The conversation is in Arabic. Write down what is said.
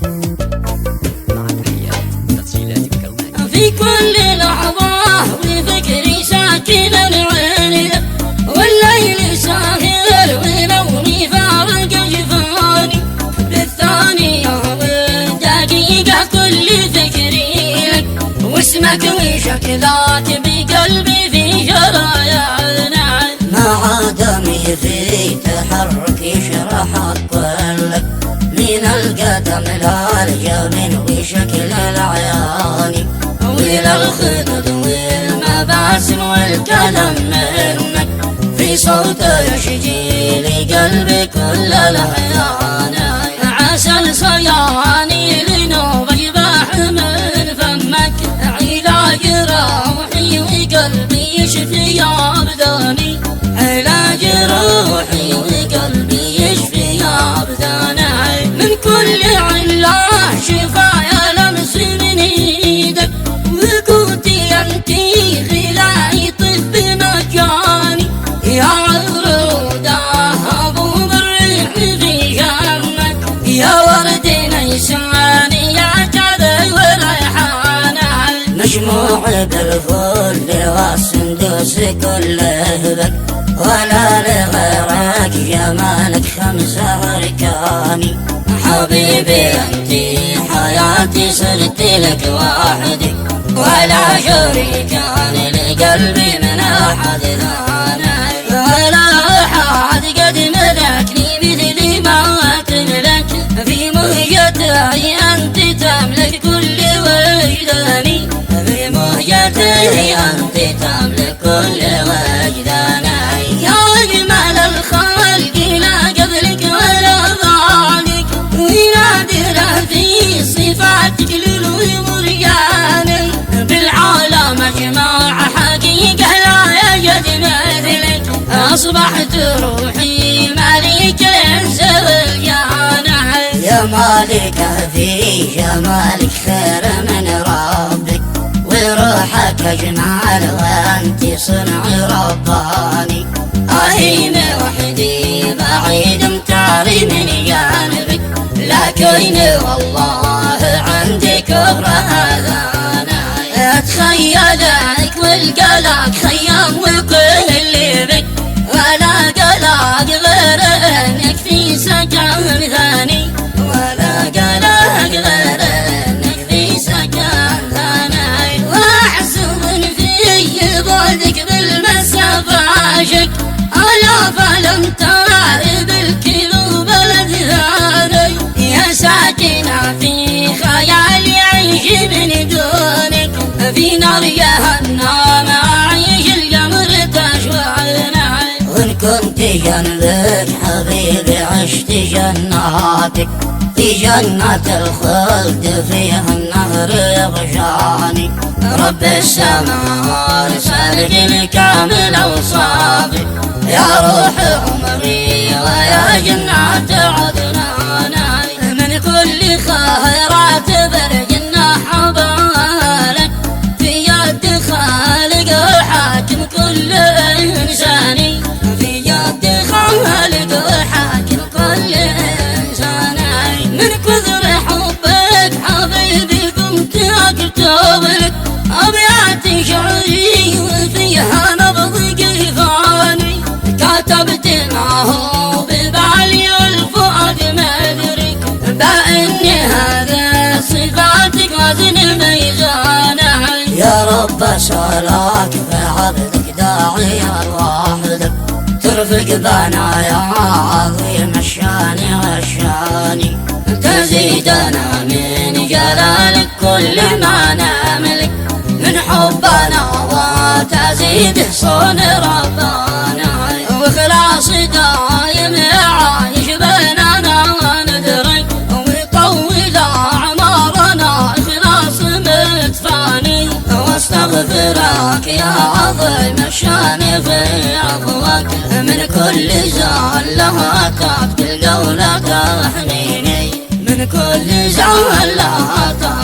مع تحيات تسجيلات الكوماني. في كل لحظة وفكري ساكن العين، والليل ساهر ونوري فارق جفاني، بالثانية والدقيقة كل فكري لك، واسمك وشكلات بقلبي في شرايانا، مع دمي في تحرك يشرح كلك، من القدم للجبين وشكل العياني، وإلى الخدود والمباسم والكلام منك، في صوت يشجي لي قلبي كل الأحيان، عسى الصياني لنوب يباح من فمك، علاج روحي وقلبي يشفي أبداني، علاج روحي وقلبي يشفي أبداني، من كل علة شفايا لمس من ايدك، وقوتي انتي غلاي طب مكاني، يا عروده ابو الريح في جنك، يا ورد نيساني يا جذي وريحانه، مجموع بالفل والسندوس كله بك، ولا لغيرك جمالك خمسة أركاني، حبيبي انتي حياتي صرت لك وحدي، ولا شريك لقلبي من احد ثاني، ولا احد قد ملكني مثلي ما لك، في مهجتي انت تملك كل وجداني، في مهجتي انت تملك كل وجداني، يا اجمل الخلق لا قبلك ولا بعدك، ونادر في صفاتك للوريان، بالعالم اجمع حقيقه لا يجد مثلك، اصبحت روحي مالك الانس والجان، يا مالك في جمالك خير من ربك، وروحك أجمل وأنت صنع رباني، أهين وحدي بعيد متعري من جانبك، لكن والله عندي كبر هذانا، اتخيلك والقلق خيام وكل اللي بك، ولا قلق غير انك في سكن ثاني، ولا قلق غير انك في سكن ثاني، واحسب في بعدك بالمسافة عاشق، ألا فلم تعرف الكيلو بلد ثاني، يا ساكنة في خيالي عيش من دونك، في نار جهنم أعيش القمر تشوعنا، وإن كنت جنبك حبيبي عشت جناتك، في جنة الخلد فيها النهر يغشاني، رب السماء رسالك الكامل أوصافك، يا روح عمري ويا جنة عدنان، من كل خيرات برجنا حبالك، في يد خالق وحاكم كل إنساني، في يد خالق وحاكم كل إنساني، من كثر حبك حبيبي قمت أكتب لك أبيات شعري وفيها نبض قيفاني، كتبت معه ببالي الفؤاد مدرك، بأن هذا صفاتك وزن الميزان، يا رب أسألك في عبدك داعيا وحدك، ترفق بنا يا عظيم الشان والشان، تزيدنا من جلالك كل ما نملك، من حبنا وتزيد صون ربنا، وخلاص دايم عايش بيننا ندرك، ويطول أعمارنا إخلاص متفاني، واستغفرك يا عظيم الشان في عفوك، من كل زلاتك القولة تحميني، من كل زلاتك